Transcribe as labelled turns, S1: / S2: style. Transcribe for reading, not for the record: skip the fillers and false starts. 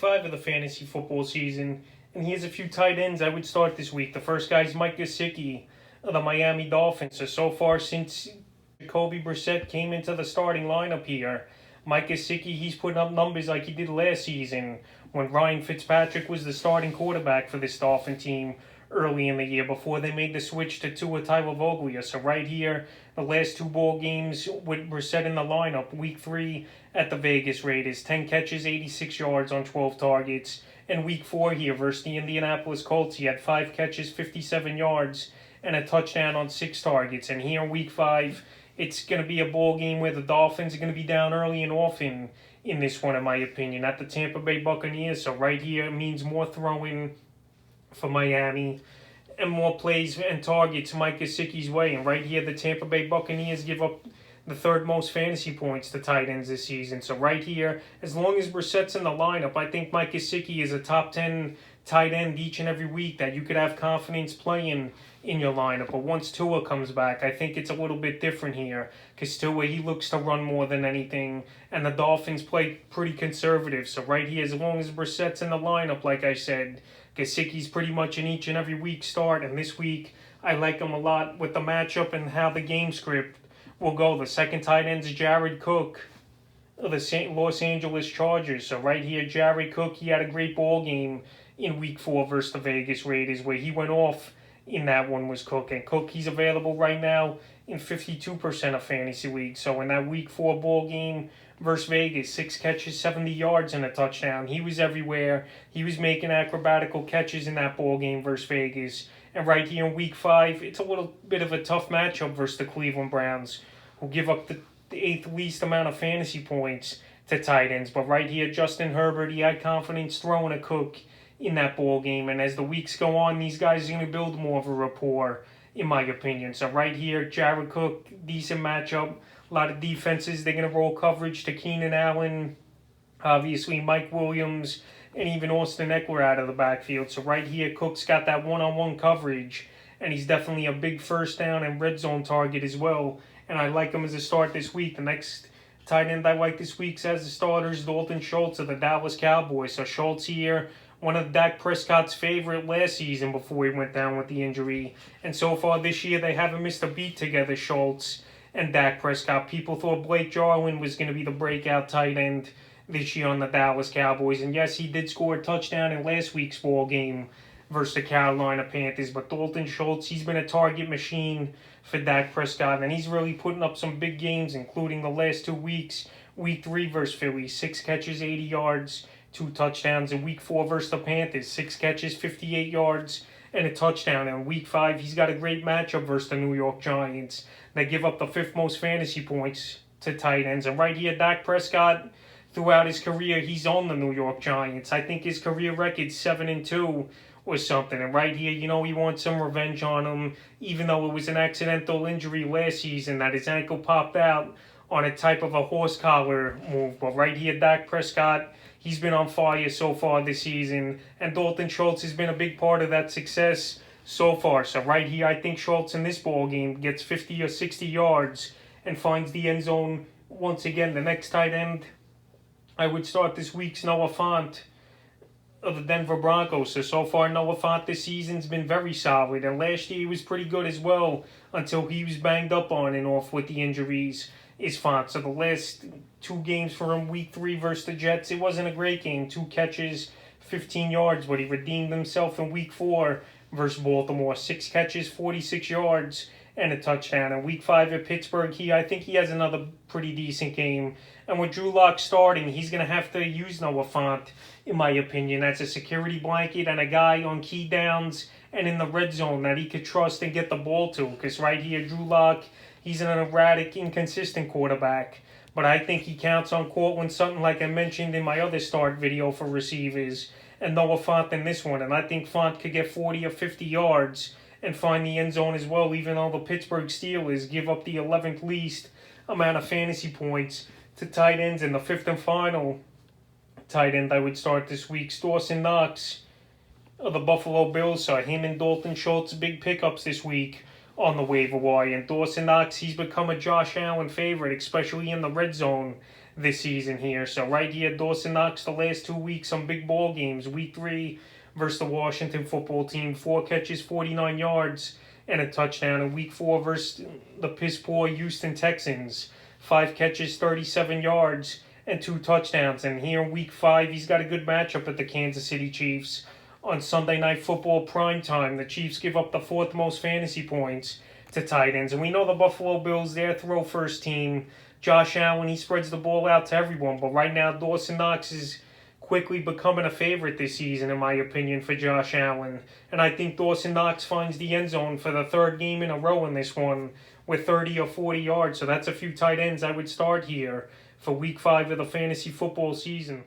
S1: 5 of the fantasy football season, and here's a few tight ends I would start this week. The first guy is Mike Gesicki of the Miami Dolphins. So far since Jacoby Brissett came into the starting lineup here, Mike Gesicki, he's putting up numbers like he did last season when Ryan Fitzpatrick was the starting quarterback for this Dolphin team early in the year before they made the switch to Tua Tagovailoa. So right here, the last two ball games were set in the lineup. Week 3 at the Vegas Raiders, 10 catches, 86 yards on 12 targets. And week 4 here versus the Indianapolis Colts, he had 5 catches, 57 yards, and a touchdown on 6 targets. And here in week 5, it's going to be a ball game where the Dolphins are going to be down early and often in this one, in my opinion, at the Tampa Bay Buccaneers. So right here, it means more throwing for Miami and more plays and targets Mike Gesicki's way. And right here, the Tampa Bay Buccaneers give up the third most fantasy points to tight ends this season. So right here, as long as Brissett's in the lineup, I think Mike Gesicki is a top 10 tight end each and every week that you could have confidence playing in your lineup. But once Tua comes back, I think it's a little bit different here because Tua, he looks to run more than anything, and the Dolphins play pretty conservative. So right here, as long as Brissett's in the lineup, like I said, Gesicki's pretty much in each and every week start, and this week I like him a lot with the matchup and how the game script will go. The second tight end is Jared Cook of the Los Angeles Chargers. So right here, Jared Cook, he had a great ball game in week 4 versus the Vegas Raiders where he went off in that one was Cook. And Cook, he's available right now in 52% of fantasy leagues. So in that week 4 ball game versus Vegas, 6 catches, 70 yards, and a touchdown. He was everywhere. He was making acrobatical catches in that ball game versus Vegas. And right here in week 5, it's a little bit of a tough matchup versus the Cleveland Browns, who give up the 8th least amount of fantasy points to tight ends. But right here, Justin Herbert, he had confidence throwing a Cook in that ball game. And as the weeks go on, these guys are going to build more of a rapport, in my opinion. So right here, Jared Cook, decent matchup. A lot of defenses, they're going to roll coverage to Keenan Allen, obviously Mike Williams, and even Austin Eckler out of the backfield. So right here, Cook's got that one-on-one coverage, and he's definitely a big first down and red zone target as well. And I like him as a start this week. The next tight end I like this week as a starter is Dalton Schultz of the Dallas Cowboys. So Schultz here, one of Dak Prescott's favorite last season before he went down with the injury. And so far this year, they haven't missed a beat together, Schultz and Dak Prescott. People thought Blake Jarwin was going to be the breakout tight end this year on the Dallas Cowboys. And yes, he did score a touchdown in last week's ball game versus the Carolina Panthers. But Dalton Schultz, he's been a target machine for Dak Prescott, and he's really putting up some big games, including the last 2 weeks. Week 3 versus Philly, 6 catches, 80 yards, 2 touchdowns. In week 4 versus the Panthers, 6 catches, 58 yards, and a touchdown. And week 5, he's got a great matchup versus the New York Giants. They give up the 5th most fantasy points to tight ends. And right here, Dak Prescott, throughout his career, he's on the New York Giants. I think his career record's 7-2 or something. And right here, he wants some revenge on him, even though it was an accidental injury last season that his ankle popped out on a type of a horse collar move. But right here, Dak Prescott, he's been on fire so far this season, and Dalton Schultz has been a big part of that success so far. So right here, I think Schultz in this ball game gets 50 or 60 yards and finds the end zone once again. The next tight end I would start this week's Noah Fant of the Denver Broncos. So far, Noah Fant this season's been very solid, and last year he was pretty good as well until he was banged up on and off with the injuries, is Fant. So the last 2 games for him, week 3 versus the Jets, it wasn't a great game. 2 catches, 15 yards, but he redeemed himself in week 4 versus Baltimore. 6 catches, 46 yards, and a touchdown. In week 5 at Pittsburgh, I think he has another pretty decent game. And with Drew Lock starting, he's going to have to use Noah Fant, in my opinion, as a security blanket and a guy on key downs and in the red zone that he could trust and get the ball to. Because right here, Drew Lock, he's an erratic, inconsistent quarterback. But I think he counts on Cortland Sutton, like I mentioned in my other start video for receivers, and Noah Fant in this one. And I think Fant could get 40 or 50 yards and find the end zone as well, even though the Pittsburgh Steelers give up the 11th least amount of fantasy points to tight ends. And the 5th and final tight end I would start this week, Dawson Knox of the Buffalo Bills. So him and Dalton Schultz, big pickups this week on the waiver wire. And Dawson Knox, he's become a Josh Allen favorite, especially in the red zone this season here. So right here, Dawson Knox the last 2 weeks, some big ball games. Week 3 versus the Washington football team, 4 catches, 49 yards, and a touchdown. In Week 4 versus the piss-poor Houston Texans, 5 catches, 37 yards, and 2 touchdowns. And here in Week 5, he's got a good matchup at the Kansas City Chiefs. On Sunday Night Football primetime, the Chiefs give up the 4th most fantasy points to tight ends. And we know the Buffalo Bills, their throw-first team. Josh Allen, he spreads the ball out to everyone. But right now, Dawson Knox is quickly becoming a favorite this season, in my opinion, for Josh Allen. And I think Dawson Knox finds the end zone for the 3rd game in a row in this one with 30 or 40 yards. So that's a few tight ends I would start here for Week 5 of the fantasy football season.